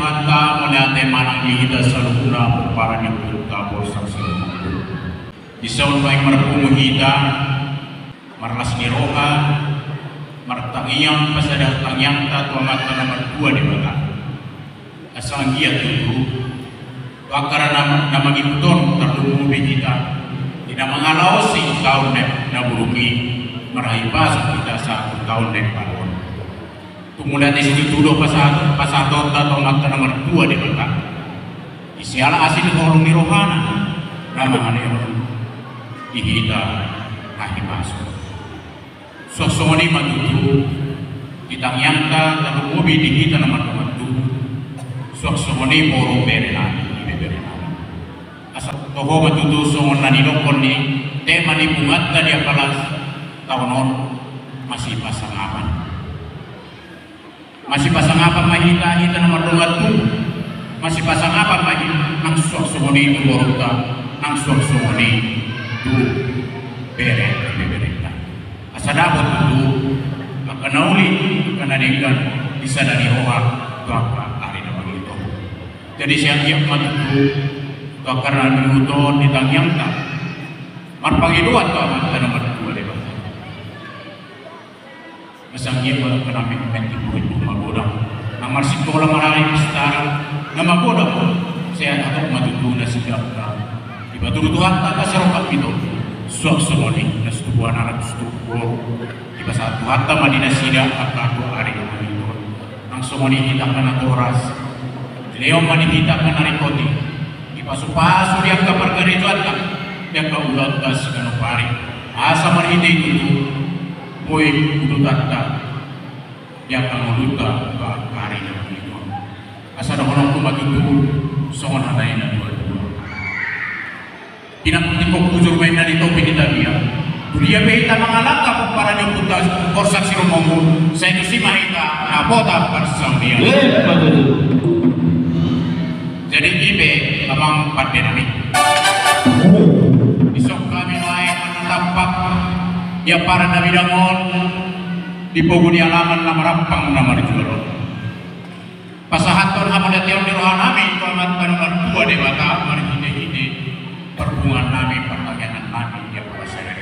Tuhan ta melihat manang kita saluna para yang berta borsak selalu. Di saun baik merpumu kita marlas ni roha martangiyang pasada tangyang ta tuamat na nomor 2 di bata. Asang gia tutu bakara na magiputon terlumubi kita tidak mengalausi tahun na buruki meraih pasok kita 1 tahun na palon. Kemudian instituto pasato atau mata nomor 2 di bata. Isiala asin holong ni rohana nama ane ihita nahi pasok. Sosoni matutu ditangyangka terlumubi di kita nomor 2. Sosoni boro berenani. Asal toho matutu songon nani dokon ni tema ni bungat na dia palas tahunon masih pasang apan mahita nomor 2 masih pasang apan mahita nang suak songoni itu borota nang suak songoni tu bere asal dapat itu akan nauli akan adingkan bisa dari orang tua hari nama itu. Jadi siang dia matutu karena diuton ditangyang tak marpangiduan to mata nomor 2 lebat masangnya kalau kena menti buat magoda nomor 10 marari star nama goda saya atau matutu na sidak di batu Tuhan tak serokat itu suak semoni nas tubuhan anak tubuh di pasal Tuhan ta madina sidak akan 2 hari itu nang semoni kita kana toras leo mani kita kana rikoti pasu-pasu yang kamar gereja tak yang kau ulat gas kanu pari asa marhide itu boy udu tata yang kau luta ka kari na itu asa da hono kuma itu songon hadai na dua pinang tiko kujur main na dito pinitania dunia beita mangalaka para yang putas korsak si romongo sa itu si mahita apota parsamia jadi ibe abang pandemi isok kami lain menampak ya para nabi dangon di pogoni alaman nama rampang nama dijual pasahaton hamada tiang di rohan nami kuamat nomor 2 di bata mari hide perhubungan nami pertanyaan nami ya para saya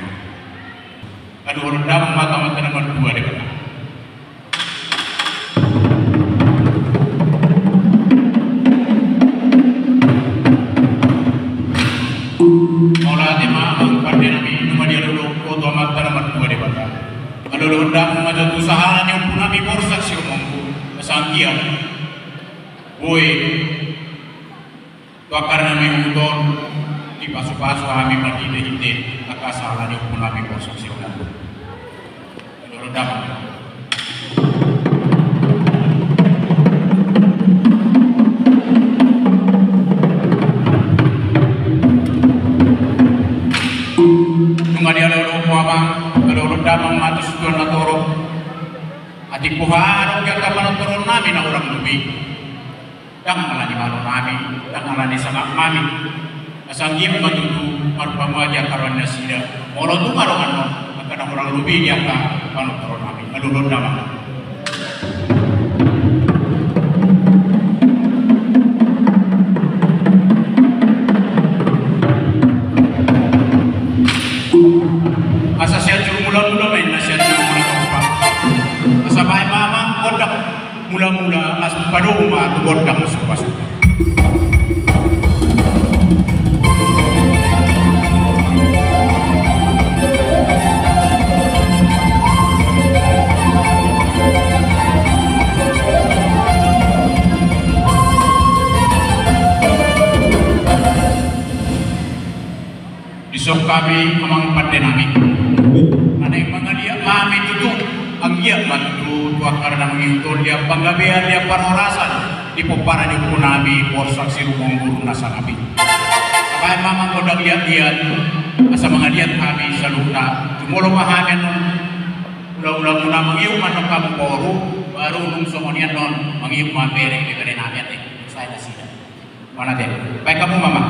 aduh rendam mata nomor 2 di bata. Lalu hendak memajat usaha yang punah borsak si romongku kesangkian boy karena menguton di pasu-pasu kami mati-hiti akasalan yang punah borsak si romongku lalu hendak tunggu dia lalu abang damang matus tuan na toro adik puharong yang kapan turun namin na orang lebih yang malani malo namin yang malani sangat mami asanggi matutu marpamaja karon na sila moro tu marongan no magkana orang lebih yang kapan turun namin malulod naman mula-mula as paduma tu godang suka-suka disok kami amang pandenami ana yang mangalia mami tutu ang iya matutu tua karena mengintun dia panggabean dia parorasan di popara di punami porsak si rumong guru nasa kami sampai mama kodang lihat-lihat asa mengaliat kami saluna tumulong mahamen ulang-ulang muna mengiuman ng kamu koru baru nung somonian non mengium mabereng di kare namin saya na sila mana deh baik kamu mama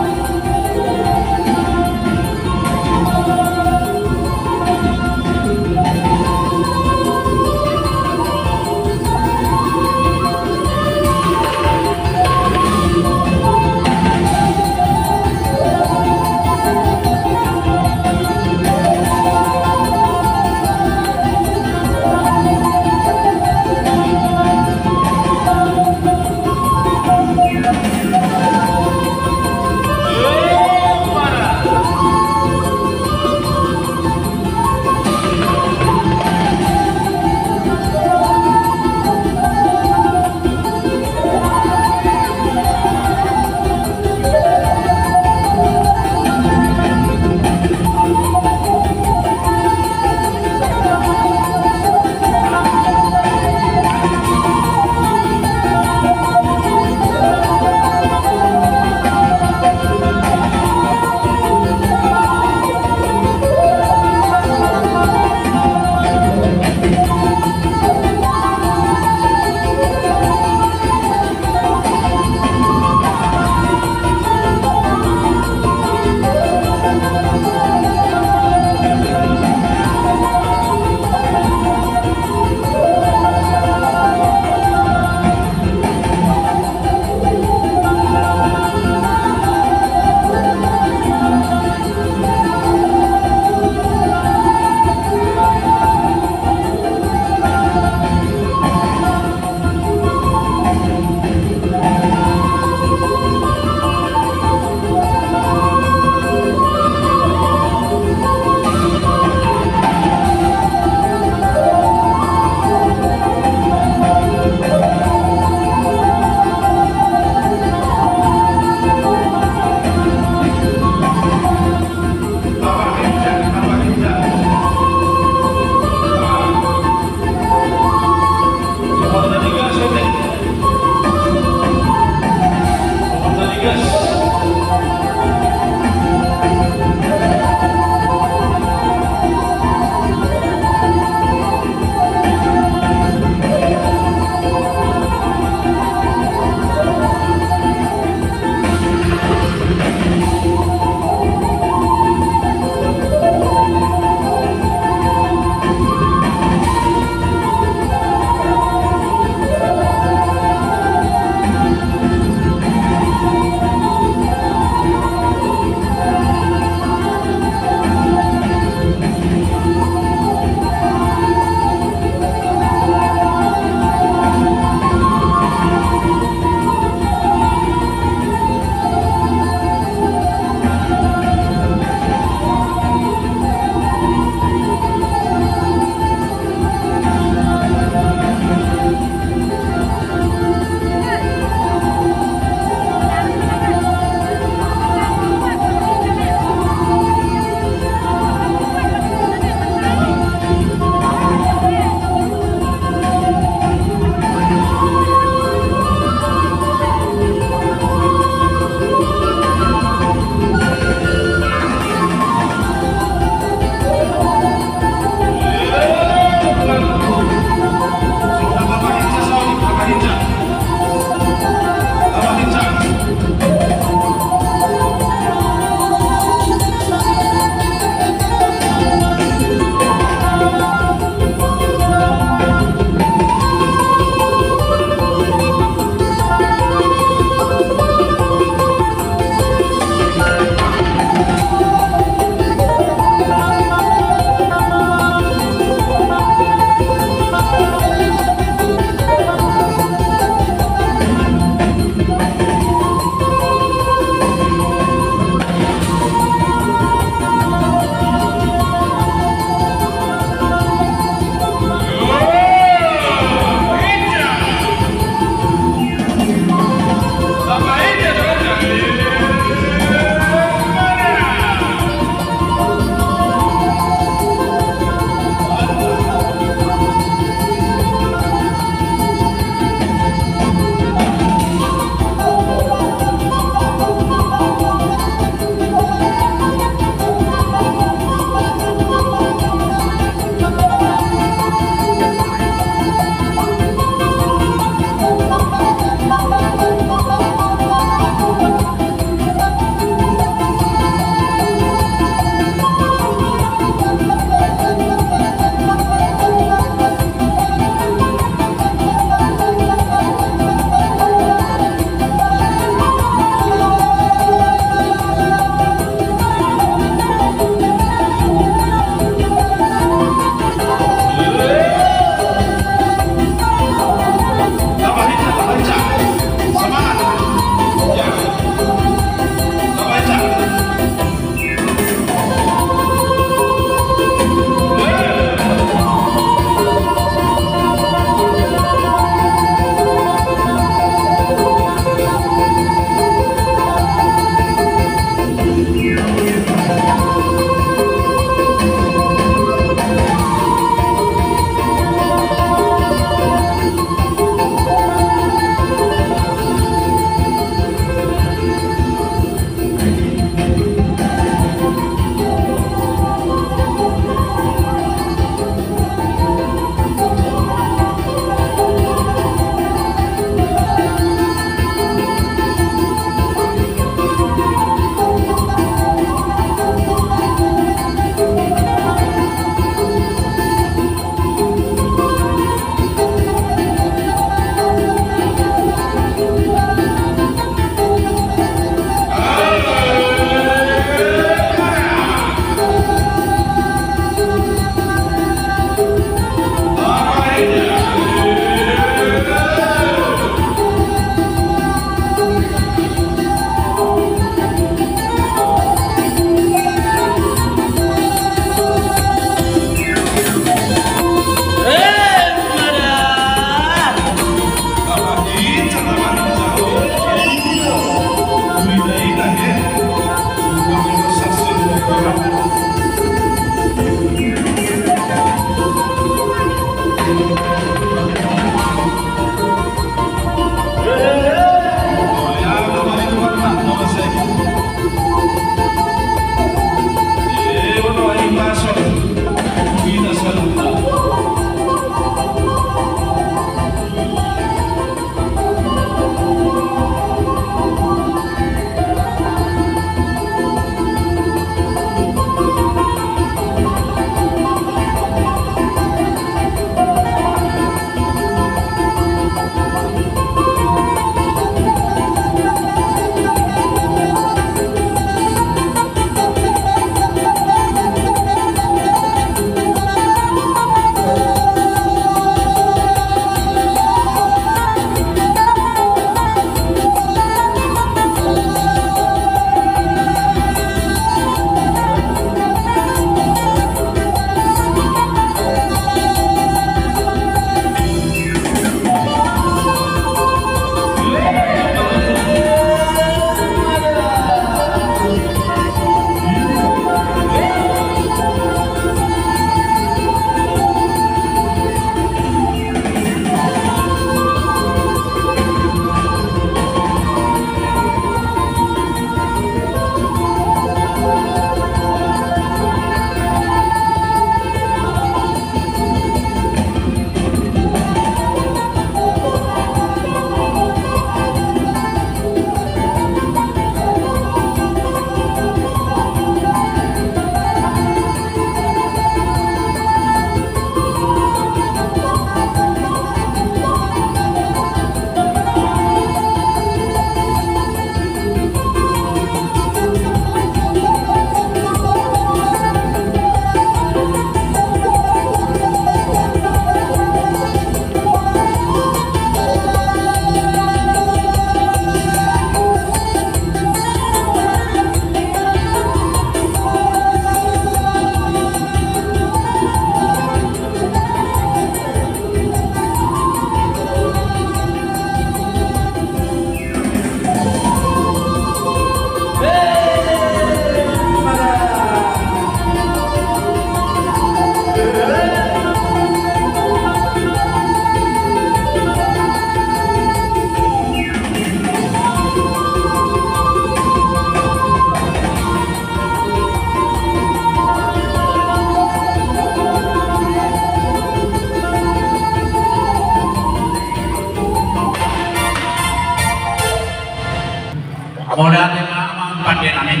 pade namin.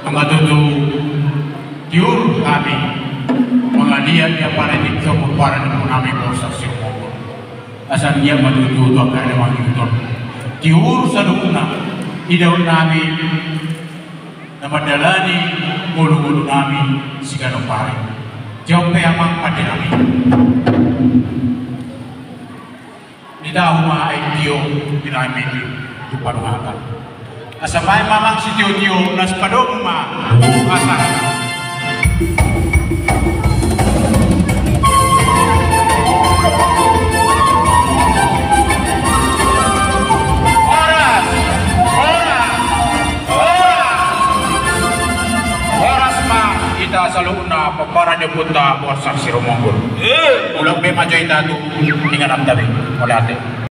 Mga tutu tiur kami mga dia para dito para di namin po sa siyo. Asal dia matutu to ka naman dito. Tiur sa luna idaw namin na madalani mulu-mulu namin si Ganopare. Jauh peyamang pade namin. Nida huma ay tiyo pinamin di panuhatan. Asabay mamang si tiyo-tiyo nas padong asal. Kita selalu na para dia punta borsak si Romonggol. Ulang be majoy tatu ingat am tabi. Oleh ate.